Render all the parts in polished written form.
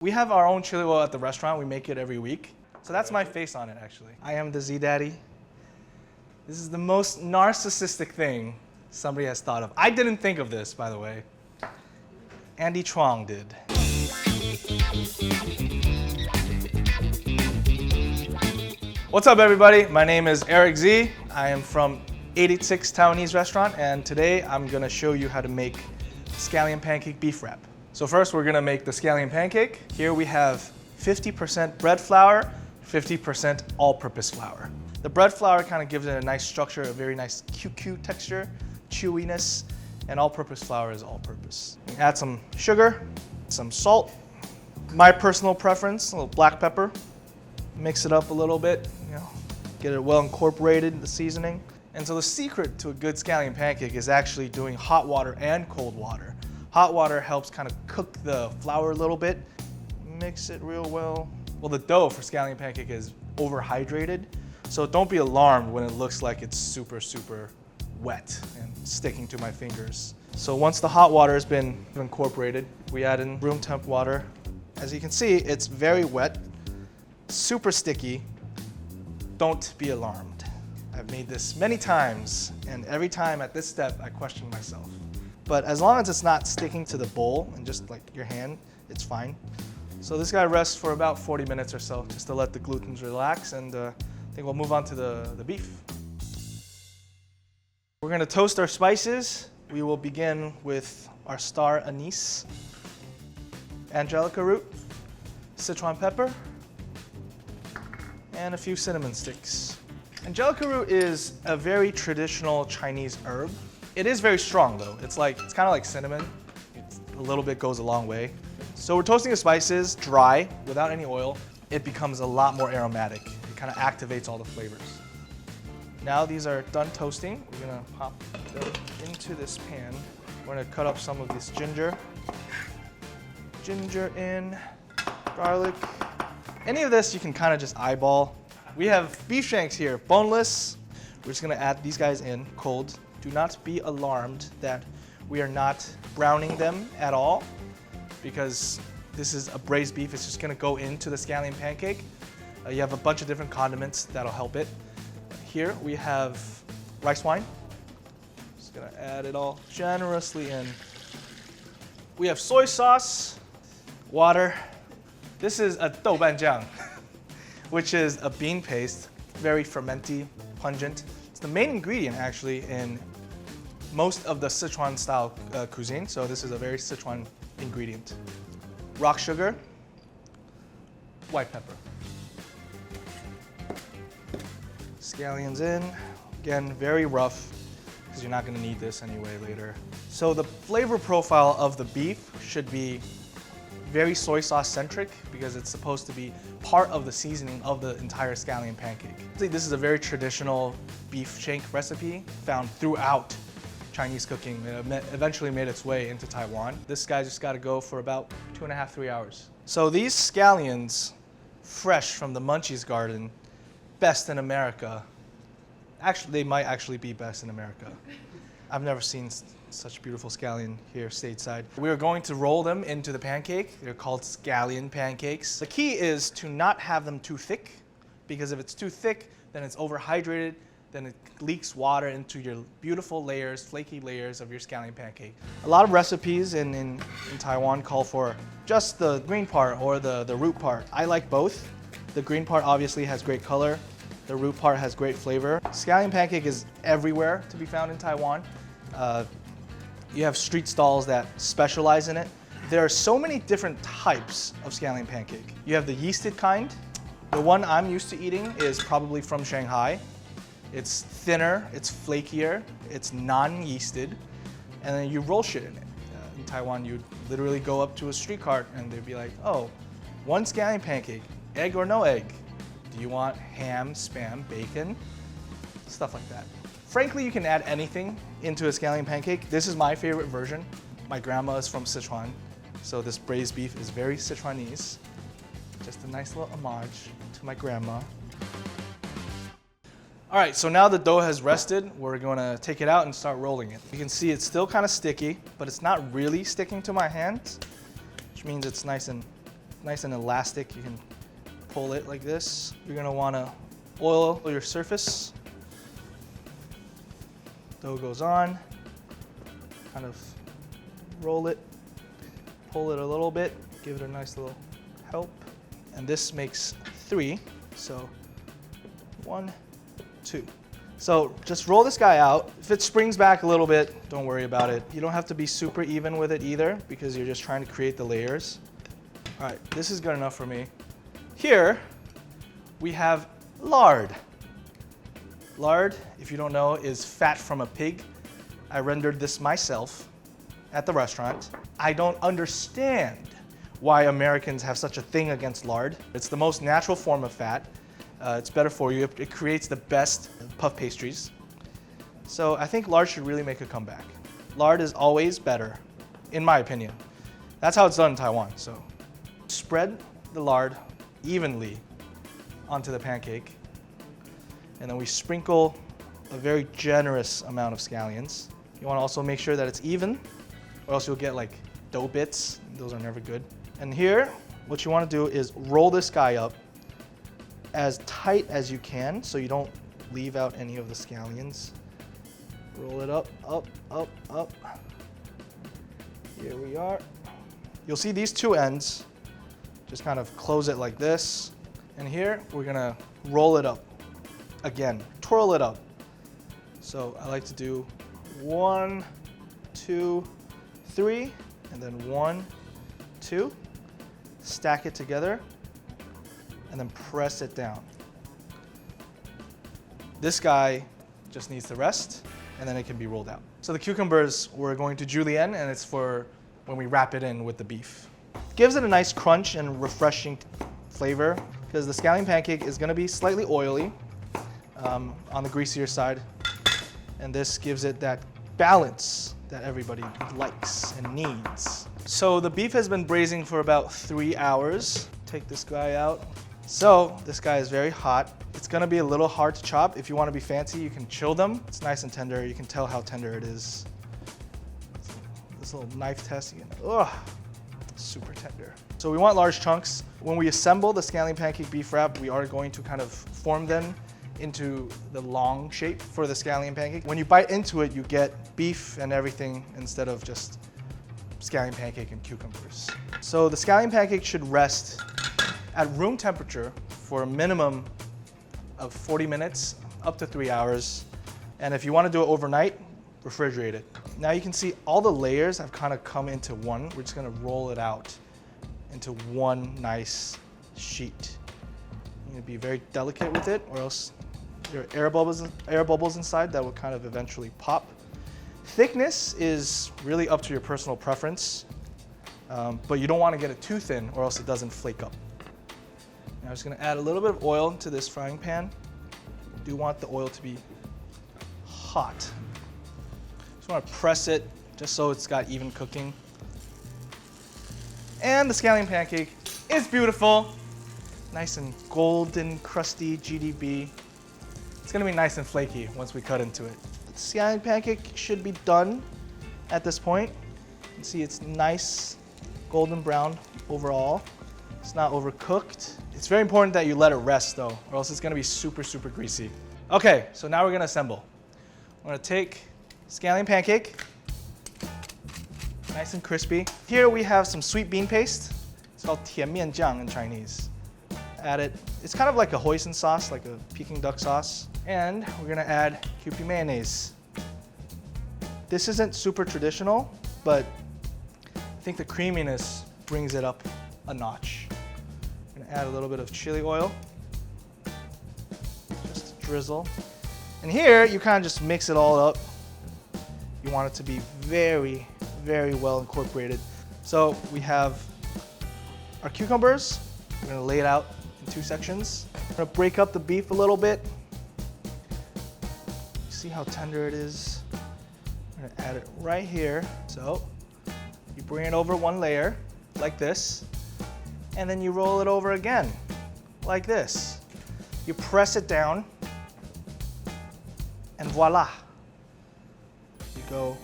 We have our own chili oil at the restaurant. We make it every week. So that's my face on it, actually. I am the Z-Daddy. This is the most narcissistic thing somebody has thought of. I didn't think of this, by the way. Andy Chuang did. What's up, everybody? My name is Eric Sze. I am from 86 Taiwanese restaurant, and today I'm gonna show you how to make scallion pancake beef wrap. So first, we're gonna make the scallion pancake. Here we have 50% bread flour, 50% all-purpose flour. The bread flour kind of gives it a nice structure, a very nice QQ texture, chewiness, and all-purpose flour is all-purpose. Add some sugar, some salt. My personal preference, a little black pepper. Mix it up a little bit, get it well incorporated, the seasoning. And so the secret to a good scallion pancake is actually doing hot water and cold water. Hot water helps kind of cook the flour a little bit. Mix it real well. Well, the dough for scallion pancake is overhydrated, so don't be alarmed when it looks like it's super, super wet and sticking to my fingers. So once the hot water has been incorporated, we add in room temp water. As you can see, it's very wet, super sticky. Don't be alarmed. I've made this many times, and every time at this step, I question myself. But as long as it's not sticking to the bowl and just like your hand, it's fine. So this guy rests for about 40 minutes or so, just to let the glutens relax, and I think we'll move on to the beef. We're gonna toast our spices. We will begin with our star anise, angelica root, Sichuan pepper, and a few cinnamon sticks. Angelica root is a very traditional Chinese herb. It is very strong though. It's kind of like cinnamon. A little bit goes a long way. So we're toasting the spices dry, without any oil. It becomes a lot more aromatic. It kind of activates all the flavors. Now these are done toasting. We're gonna pop them into this pan. We're gonna cut up some of this ginger. Ginger in, garlic. Any of this you can kind of just eyeball. We have beef shanks here, boneless. We're just gonna add these guys in cold. Do not be alarmed that we are not browning them at all, because this is a braised beef. It's just gonna go into the scallion pancake. You have a bunch of different condiments that'll help it. Here we have rice wine. Just gonna add it all generously in. We have soy sauce, water. This is a doubanjiang, which is a bean paste, very fermenty, pungent. It's the main ingredient actually in most of the Sichuan style cuisine, so this is a very Sichuan ingredient. Rock sugar, white pepper. Scallions in, again, very rough, because you're not gonna need this anyway later. So the flavor profile of the beef should be very soy sauce centric, because it's supposed to be part of the seasoning of the entire scallion pancake. This is a very traditional beef shank recipe found throughout Chinese cooking. It eventually made its way into Taiwan. This guy just got to go for about 2.5 to 3 hours. So these scallions, fresh from the Munchies garden, best in America. Actually, they might actually be best in America. I've never seen such beautiful scallion here stateside. We are going to roll them into the pancake. They're called scallion pancakes. The key is to not have them too thick, because if it's too thick, then it's overhydrated, then it leaks water into your beautiful layers, flaky layers of your scallion pancake. A lot of recipes in Taiwan call for just the green part or the root part. I like both. The green part obviously has great color. The root part has great flavor. Scallion pancake is everywhere to be found in Taiwan. You have street stalls that specialize in it. There are so many different types of scallion pancake. You have the yeasted kind. The one I'm used to eating is probably from Shanghai. It's thinner, it's flakier, it's non-yeasted, and then you roll shit in it. In Taiwan, you'd literally go up to a street cart and they'd be like, oh, one scallion pancake, egg or no egg? Do you want ham, spam, bacon? Stuff like that. Frankly, you can add anything into a scallion pancake. This is my favorite version. My grandma is from Sichuan, so this braised beef is very Szechuanese. Just a nice little homage to my grandma. All right, so now the dough has rested. We're gonna take it out and start rolling it. You can see it's still kind of sticky, but it's not really sticking to my hands, which means it's nice and nice and elastic. You can pull it like this. You're gonna wanna oil your surface. Dough goes on, kind of roll it, pull it a little bit, give it a nice little help. And this makes 3, so 1, 2. So just roll this guy out. If it springs back a little bit, don't worry about it. You don't have to be super even with it either because you're just trying to create the layers. All right, this is good enough for me. Here, we have lard. Lard, if you don't know, is fat from a pig. I rendered this myself at the restaurant. I don't understand why Americans have such a thing against lard. It's the most natural form of fat. It's better for you. It creates the best puff pastries. So I think lard should really make a comeback. Lard is always better, in my opinion. That's how it's done in Taiwan. So spread the lard evenly onto the pancake. And then we sprinkle a very generous amount of scallions. You want to also make sure that it's even, or else you'll get like dough bits. Those are never good. And here, what you want to do is roll this guy up as tight as you can so you don't leave out any of the scallions. Roll it up, up, up, up. Here we are. You'll see these two ends. Just kind of close it like this. And here, we're gonna roll it up. Again, twirl it up. So I like to do 1, 2, 3, and then 1, 2. Stack it together, and then press it down. This guy just needs to rest, and then it can be rolled out. So the cucumbers we're going to julienne, and it's for when we wrap it in with the beef. Gives it a nice crunch and refreshing flavor, because the scallion pancake is gonna be slightly oily on the greasier side, and this gives it that balance that everybody likes and needs. So the beef has been braising for about 3 hours. Take this guy out. So this guy is very hot. It's gonna be a little hard to chop. If you wanna be fancy, you can chill them. It's nice and tender. You can tell how tender it is. This little knife test again. Ugh, super tender. So we want large chunks. When we assemble the scallion pancake beef wrap, we are going to kind of form them into the long shape for the scallion pancake. When you bite into it, you get beef and everything instead of just scallion pancake and cucumbers. So the scallion pancake should rest at room temperature for a minimum of 40 minutes, up to 3 hours. And if you want to do it overnight, refrigerate it. Now you can see all the layers have kind of come into one. We're just going to roll it out into one nice sheet. You need to be very delicate with it, or else there are air bubbles inside that will kind of eventually pop. Thickness is really up to your personal preference, but you don't want to get it too thin or else it doesn't flake up. Now I'm just going to add a little bit of oil to this frying pan. You do want the oil to be hot. Just want to press it just so it's got even cooking. And the scallion pancake is beautiful. Nice and golden, crusty GDB. It's gonna be nice and flaky once we cut into it. The scallion pancake should be done at this point. You can see it's nice golden brown overall. It's not overcooked. It's very important that you let it rest though, or else it's gonna be super, super greasy. Okay, so now we're gonna assemble. I'm gonna take scallion pancake, nice and crispy. Here we have some sweet bean paste. It's called 甜面酱 in Chinese. Add it. It's kind of like a hoisin sauce, like a Peking duck sauce. And we're gonna add Kewpie mayonnaise. This isn't super traditional, but I think the creaminess brings it up a notch. I'm gonna add a little bit of chili oil, just a drizzle. And here you kind of just mix it all up. You want it to be very, very well incorporated. So we have our cucumbers. We're gonna lay it out in 2 sections. I'm gonna break up the beef a little bit. See how tender it is? I'm gonna add it right here. So you bring it over one layer, like this, and then you roll it over again, like this. You press it down, and voila. You go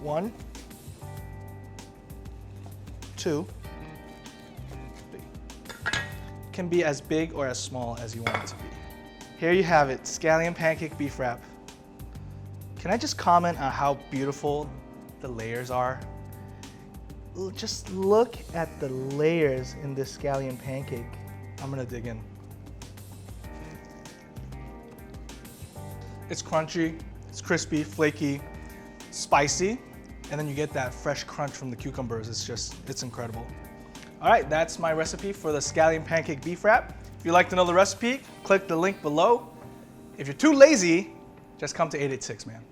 1, 2, can be as big or as small as you want it to be. Here you have it, scallion pancake beef wrap. Can I just comment on how beautiful the layers are? Just look at the layers in this scallion pancake. I'm gonna dig in. It's crunchy, it's crispy, flaky, spicy, and then you get that fresh crunch from the cucumbers. It's incredible. All right, that's my recipe for the scallion pancake beef wrap. If you'd like to know the recipe, click the link below. If you're too lazy, just come to 886, man.